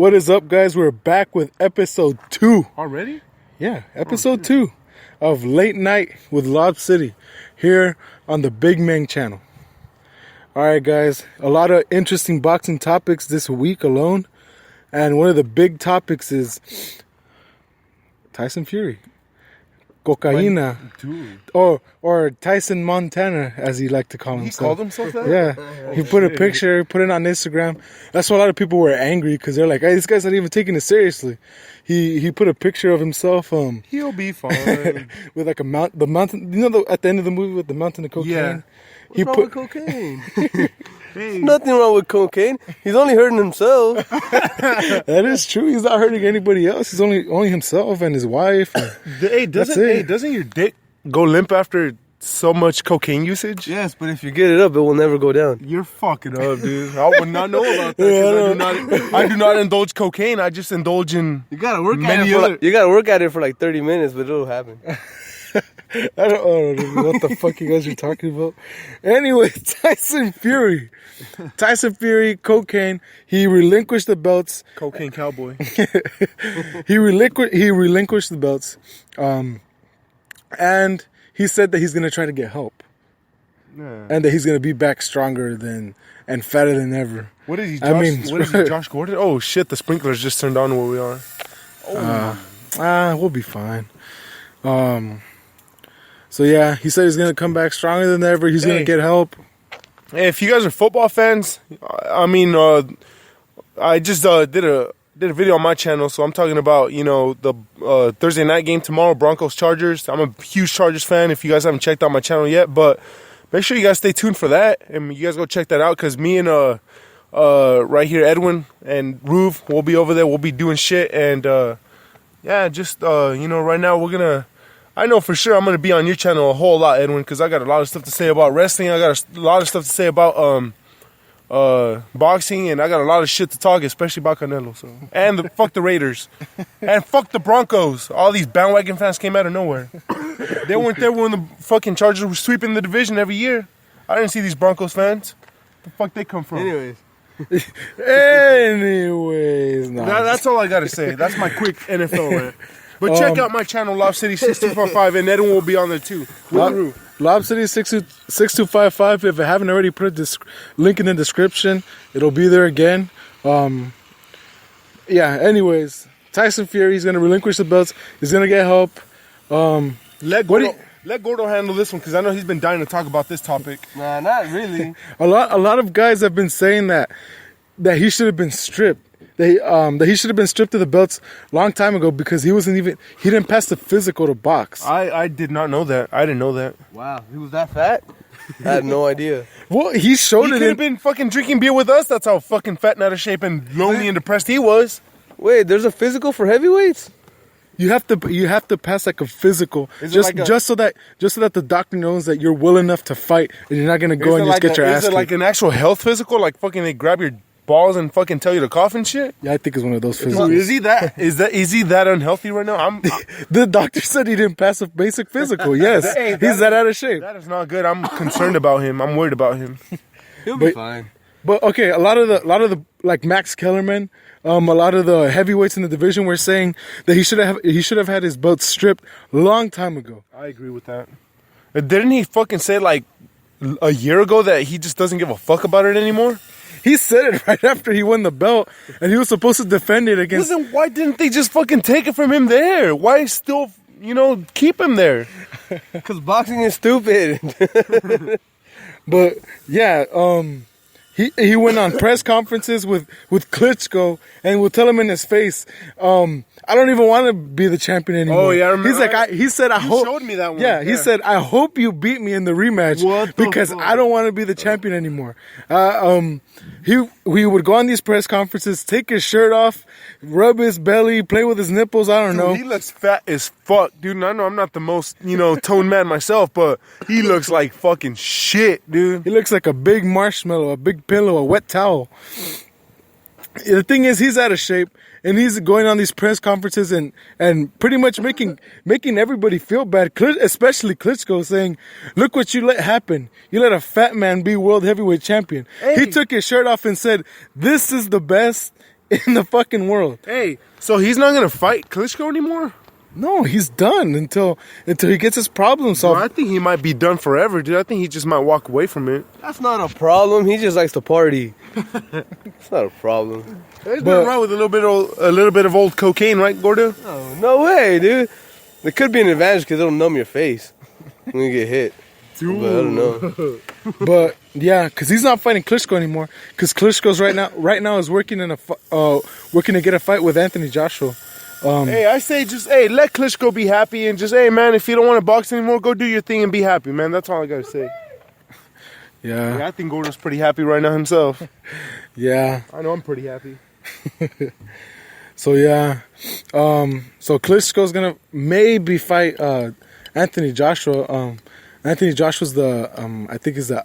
What is up, guys? We're back with episode 2. Already? Yeah, episode 2 of Late Night with Lobcity here on the Big Meng channel. All right, guys, a lot of interesting boxing topics this week alone. And one of the big topics is Tyson Fury. Cocaina. Or Tyson Montana, as he liked to call himself. He called himself that? Yeah. He put a picture, put it on Instagram. That's why a lot of people were angry, because they're like, hey, this guy's not even taking it seriously. He put a picture of himself. He'll be fine. With like the mountain, you know, at the end of the movie with the mountain of cocaine? Yeah. What's wrong with cocaine? Hey. Nothing wrong with cocaine. He's only hurting himself. That is true. He's not hurting anybody else. He's only himself and his wife. Doesn't your dick go limp after so much cocaine usage? Yes, but if you get it up, it will never go down. You're fucking up, dude. I would not know about that. I do not indulge cocaine. I just indulge in. You gotta work at it for like 30 minutes, but it'll happen. I don't know what the fuck you guys are talking about. Anyway, Tyson Fury, cocaine. He relinquished the belts. Cocaine cowboy. He relinquished the belts, and he said that he's gonna try to get help, and that he's gonna be back stronger and fatter than ever. What is he? What is he? Josh Gordon? Oh shit! The sprinklers just turned on where we are. We'll be fine. So yeah, he said he's gonna come back stronger than ever. He's gonna get help. Hey, if you guys are football fans, I mean, I just did a video on my channel, so I'm talking about the Thursday night game tomorrow, Broncos Chargers. I'm a huge Chargers fan. If you guys haven't checked out my channel yet, but make sure you guys stay tuned for that, and you guys go check that out, because me and right here Edwin and Ruve will be over there. We'll be doing shit, and right now I know for sure I'm going to be on your channel a whole lot, Edwin, because I got a lot of stuff to say about wrestling. I got a lot of stuff to say about boxing, and I got a lot of shit to talk, especially about Canelo. So, and fuck the Raiders. And fuck the Broncos. All these bandwagon fans came out of nowhere. They weren't there when the fucking Chargers were sweeping the division every year. I didn't see these Broncos fans. The fuck they come from? Anyways. No. That's all I got to say. That's my quick NFL rant. But check out my channel, Lobcity 6255, and Edwin will be on there too. Lobcity 6255. If I haven't already put a link in the description, it'll be there again. Anyways, Tyson Fury, he's gonna relinquish the belts. He's gonna get help. Let Gordo handle this one, because I know he's been dying to talk about this topic. Nah, not really. A lot of guys have been saying that he should have been stripped. That he should have been stripped of the belts a long time ago, because he didn't pass the physical to box. I did not know that. I didn't know that. Wow, he was that fat? I had no idea. Well, he showed it. He could have been fucking drinking beer with us. That's how fucking fat and out of shape and lonely and depressed he was. Wait, there's a physical for heavyweights? You have to pass like a physical, just so that the doctor knows that you're well enough to fight, and you're not gonna go and just get your ass kicked. Is it like an actual health physical? Like fucking they grab your balls and fucking tell you to cough and shit? Yeah, I think it's one of those physicals. Is he that unhealthy right now? The doctor said he didn't pass a basic physical. Yes, he's that out of shape. That is not good. I'm concerned about him. I'm worried about him. He'll be fine. But okay, a lot of the like Max Kellerman, a lot of the heavyweights in the division were saying that he should have had his belt stripped a long time ago. I agree with that. Didn't he fucking say like a year ago that he just doesn't give a fuck about it anymore? He said it right after he won the belt, and he was supposed to defend it against... Listen, why didn't they just fucking take it from him there? Why still, keep him there? Because boxing is stupid. But, yeah, he went on press conferences with Klitschko, and would tell him in his face, I don't even want to be the champion anymore. Oh, yeah, I remember. He said, I hope... You showed me that one. Yeah, he said, I hope you beat me in the rematch, because I don't want to be the champion anymore. He would go on these press conferences, take his shirt off, rub his belly, play with his nipples, I don't know. He looks fat as fuck, dude. And I know I'm not the most, toned man myself, but he looks like fucking shit, dude. He looks like a big marshmallow, a big pillow, a wet towel. The thing is, he's out of shape, and he's going on these press conferences and pretty much making everybody feel bad, especially Klitschko, saying, look what you let happen. You let a fat man be world heavyweight champion. Hey. He took his shirt off and said, this is the best in the fucking world. Hey, so he's not gonna fight Klitschko anymore? No, he's done until he gets his problem solved. Well, I think he might be done forever, dude. I think he just might walk away from it. That's not a problem. He just likes to party. It's not a problem. There's nothing wrong with a little bit of old cocaine, right, Gordo? Oh, no way, dude. There could be an advantage because it'll numb your face when you get hit. Dude. But I don't know. But yeah, because he's not fighting Klitschko anymore. Because Klitschko's right now is working to get a fight with Anthony Joshua. Hey, I say let Klitschko be happy and just, hey, man, if you don't want to box anymore, go do your thing and be happy, man. That's all I gotta say. Yeah, I think Gordon's pretty happy right now himself. Yeah. I know I'm pretty happy. So yeah, so Klitschko's gonna maybe fight Anthony Joshua. Anthony Joshua's I think is the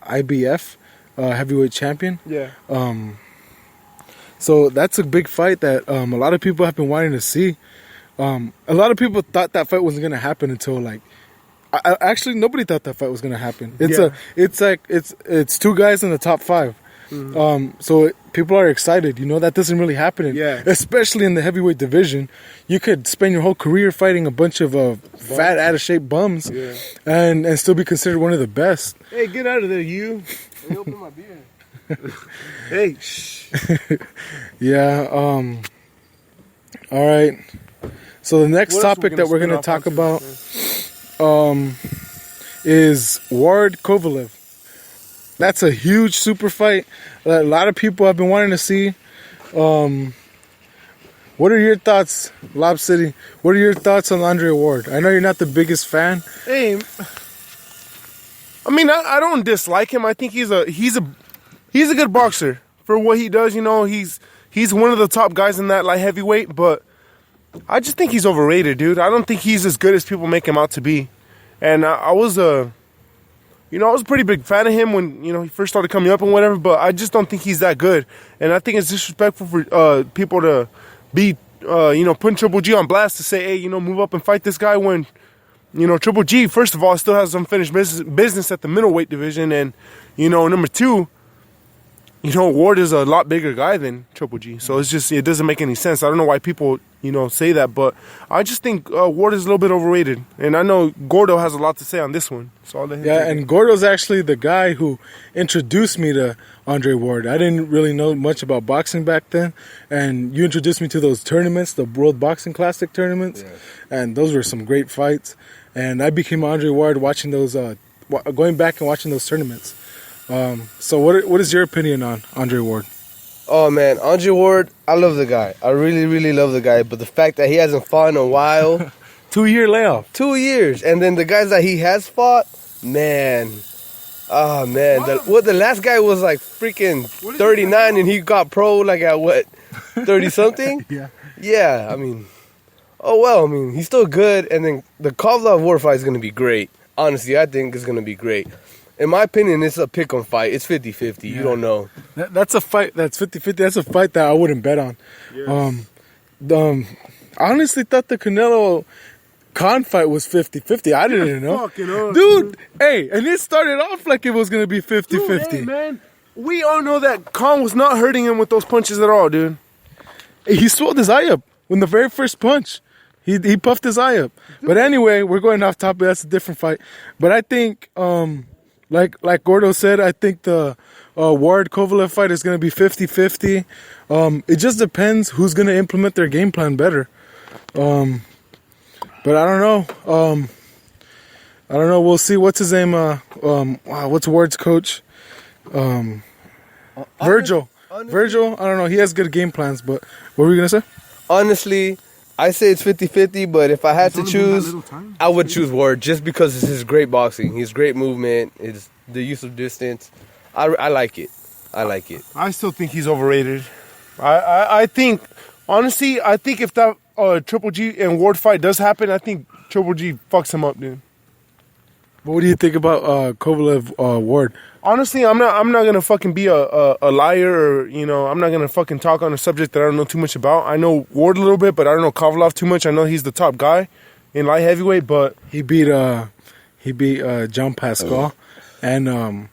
IBF heavyweight champion. Yeah. So that's a big fight that a lot of people have been wanting to see. A lot of people thought that fight wasn't gonna happen until actually nobody thought that fight was gonna happen. It's two guys in the top 5. So people are excited. That doesn't really happen. Especially in the heavyweight division. You could spend your whole career fighting a bunch of fat, out of shape bums, and still be considered one of the best. Hey, get out of there, you! Let me open my beer. Hey, shh. Yeah. All right. So the next topic that we're gonna talk about is Ward Kovalev. That's a huge super fight that a lot of people have been wanting to see. What are your thoughts, Lobcity? What are your thoughts on Andre Ward? I know you're not the biggest fan. Hey, I mean, I don't dislike him. I think he's a good boxer for what he does. He's one of the top guys in that light heavyweight, but I just think he's overrated, dude. I don't think he's as good as people make him out to be. And I was a pretty big fan of him when, he first started coming up and whatever, but I just don't think he's that good. And I think it's disrespectful for people to be, putting Triple G on blast to say, hey, move up and fight this guy when, Triple G, first of all, still has unfinished business at the middleweight division. And, number 2, Ward is a lot bigger guy than Triple G. So it doesn't make any sense. I don't know why people, say that, but I just think Ward is a little bit overrated. And I know Gordo has a lot to say on this one. So I'll let him take it. And Gordo's actually the guy who introduced me to Andre Ward. I didn't really know much about boxing back then. And you introduced me to those tournaments, the World Boxing Classic tournaments. Yes. And those were some great fights. And I became Andre Ward watching those, going back and watching those tournaments. So what is your opinion on Andre Ward? Oh, man, Andre Ward, I love the guy. I really, really love the guy. But the fact that he hasn't fought in a while. 2-year layoff. 2 years. And then the guys that he has fought, man. Oh, man. The last guy was like freaking 39 and he got pro like at what, 30-something? Yeah. Yeah, I mean, he's still good. And then the Kovalev Ward fight is going to be great. Honestly, I think it's going to be great. In my opinion, it's a pick-em fight. It's 50-50. Yeah. You don't know. That's a fight. That's 50-50. That's a fight that I wouldn't bet on. Yes. I honestly thought the Canelo Khan fight was 50-50. I didn't know. Dude, hey, and it started off like it was going to be 50-50. Hey, man, we all know that Khan was not hurting him with those punches at all, dude. He swelled his eye up in the very first punch. He puffed his eye up. But anyway, we're going off topic. That's a different fight. But I think... Like Gordo said, I think the Ward Kovalev fight is going to be 50-50. It just depends who's going to implement their game plan better. But I don't know. We'll see. What's his name? What's Ward's coach? Virgil. Virgil. I don't know. He has good game plans. But what were you going to say? Honestly, I say it's 50-50, but if I had to choose, I would choose Ward just because it's his great boxing. His great movement, it's the use of distance. I like it. I still think he's overrated. I think, honestly, if that Triple G and Ward fight does happen, I think Triple G fucks him up, dude. What do you think about Kovalev Ward? Honestly, I'm not gonna fucking be a liar, or I'm not gonna fucking talk on a subject that I don't know too much about. I know Ward a little bit, but I don't know Kovalev too much. I know he's the top guy in light heavyweight, but he beat John Pascal, and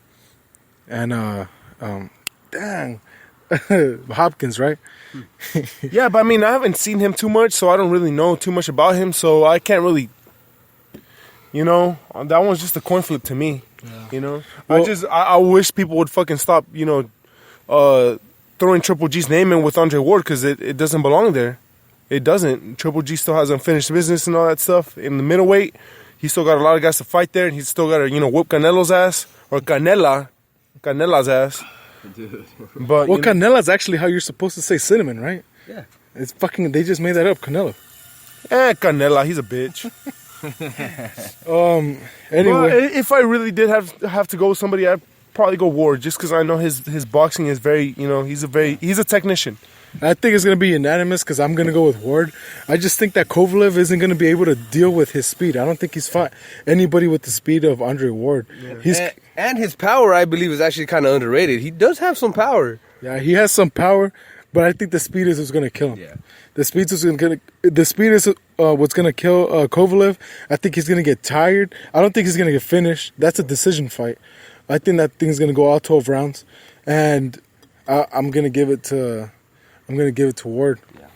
dang, Hopkins, right? Yeah, but I mean, I haven't seen him too much, so I don't really know too much about him. So I can't really, that one's just a coin flip to me. Yeah. Well, I wish people would fucking stop, throwing Triple G's name in with Andre Ward, because it doesn't belong there. It doesn't. Triple G still has unfinished business and all that stuff. In the middleweight, he still got a lot of guys to fight there, and he's still got to, whoop Canelo's ass, or Canela's ass. Dude. But Canela's actually how you're supposed to say cinnamon, right? Yeah. It's fucking, they just made that up, Canelo. Canela, he's a bitch. Anyway. But if I really did have to go with somebody, I'd probably go Ward, just because I know his boxing is very, he's a technician. I think it's going to be unanimous because I'm going to go with Ward. I just think that Kovalev isn't going to be able to deal with his speed. I don't think he's fought anybody with the speed of Andre Ward. Yeah. And his power, I believe, is actually kind of underrated. He does have some power. Yeah, he has some power, but I think the speed is what's going to kill him. Yeah. The speed is what's going to kill Kovalev. I think he's going to get tired. I don't think he's going to get finished. That's a decision fight. I think that thing's going to go all 12 rounds, and I'm going to give it to Ward. Yeah,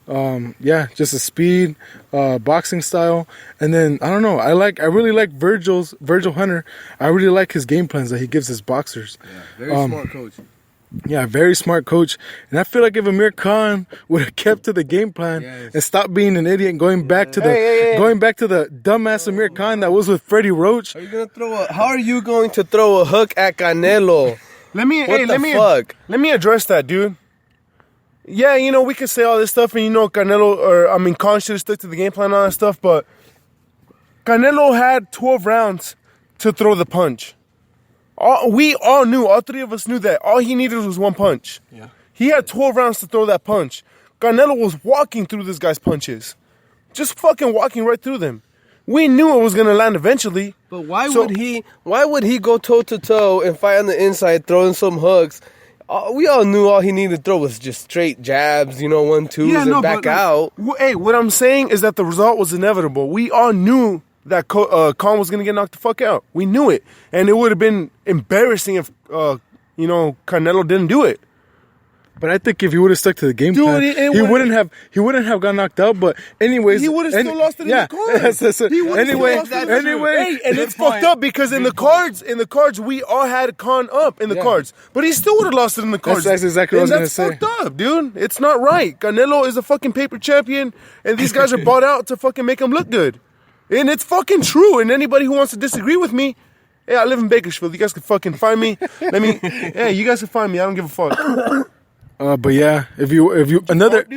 Ward. Just a speed, boxing style, and then I don't know. I really like Virgil Hunter. I really like his game plans that he gives his boxers. Yeah, very smart coach. Yeah, very smart coach. And I feel like if Amir Khan would have kept to the game plan and stopped being an idiot and going back to the dumbass Amir Khan that was with Freddie Roach. How are you going to throw a hook at Canelo? Let me address that, dude. Yeah, we could say all this stuff, and Khan should have stuck to the game plan and all that stuff, but Canelo had 12 rounds to throw the punch. We all knew, all three of us knew that all he needed was one punch. Yeah. He had 12 rounds to throw that punch. Canelo was walking through this guy's punches. Just fucking walking right through them. We knew it was going to land eventually. But why would he go toe-to-toe and fight on the inside, throwing some hooks? We all knew all he needed to throw was just straight jabs, 1-2s, and back out. Hey, what I'm saying is that the result was inevitable. We all knew that Khan was going to get knocked the fuck out. We knew it. And it would have been embarrassing if, Canelo didn't do it. But I think if he would have stuck to the game plan, he wouldn't have got knocked out. But anyways, he would have still lost it in the cards. Anyway, and it's fucked up because in the cards, we all had Khan up in the cards, but he still would have lost it in the cards. That's exactly what I was going to say. That's fucked up, dude. It's not right. Canelo is a fucking paper champion, and these guys are bought out to fucking make him look good, and it's fucking true. And anybody who wants to disagree with me, hey, I live in Bakersfield. You guys can fucking find me. Hey, you guys can find me. I don't give a fuck. But yeah, if you another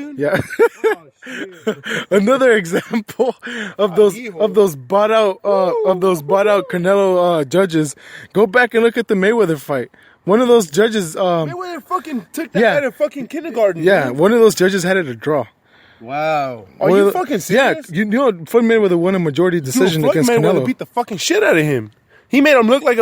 another example of those bought out Canelo judges, go back and look at the Mayweather fight. One of those judges Mayweather fucking took that guy to fucking kindergarten. Yeah, one of those judges had it a draw. Wow. Are you fucking serious? Yeah, Floyd Mayweather won a majority decision against Canelo. Mayweather beat the fucking shit out of him. He made him look like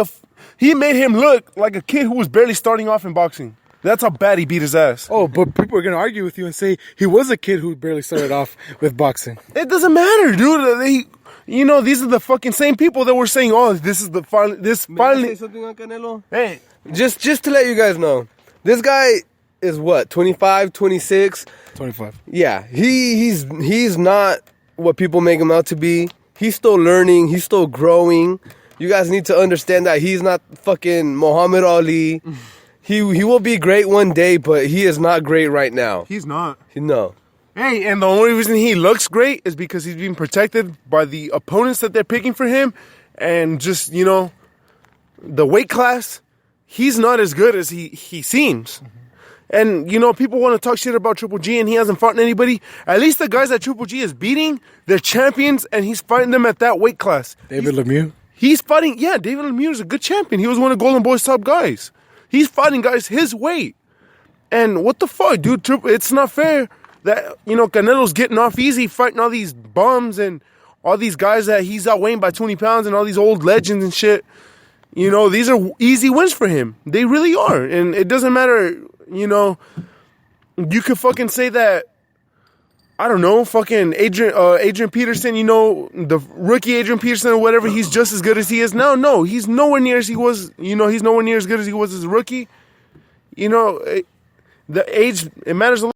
a kid who was barely starting off in boxing. That's how bad he beat his ass. Oh, but people are going to argue with you and say he was a kid who barely started off with boxing. It doesn't matter, dude. These are the fucking same people that were saying, "Oh, this is the finally." May I say something on Canelo? Hey, just to let you guys know, this guy is what, 25, 26? 25. Yeah, he's not what people make him out to be. He's still learning. He's still growing. You guys need to understand that he's not fucking Muhammad Ali. He will be great one day, but he is not great right now. He's not. No. Hey, and the only reason he looks great is because he's being protected by the opponents that they're picking for him. And just, the weight class, he's not as good as he seems. Mm-hmm. And, people want to talk shit about Triple G and he hasn't fought anybody. At least the guys that Triple G is beating, they're champions and he's fighting them at that weight class. David Lemieux? He's fighting, David Lemieux is a good champion. He was one of Golden Boy's top guys. He's fighting guys his weight. And what the fuck, dude? It's not fair that, Canelo's getting off easy fighting all these bums and all these guys that he's outweighing by 20 pounds and all these old legends and shit. These are easy wins for him. They really are. And it doesn't matter, you could fucking say that, I don't know, fucking Adrian Peterson, the rookie Adrian Peterson or whatever, he's just as good as he is now. No, he's nowhere near as he was, he's nowhere near as good as he was as a rookie. The age, it matters a lot.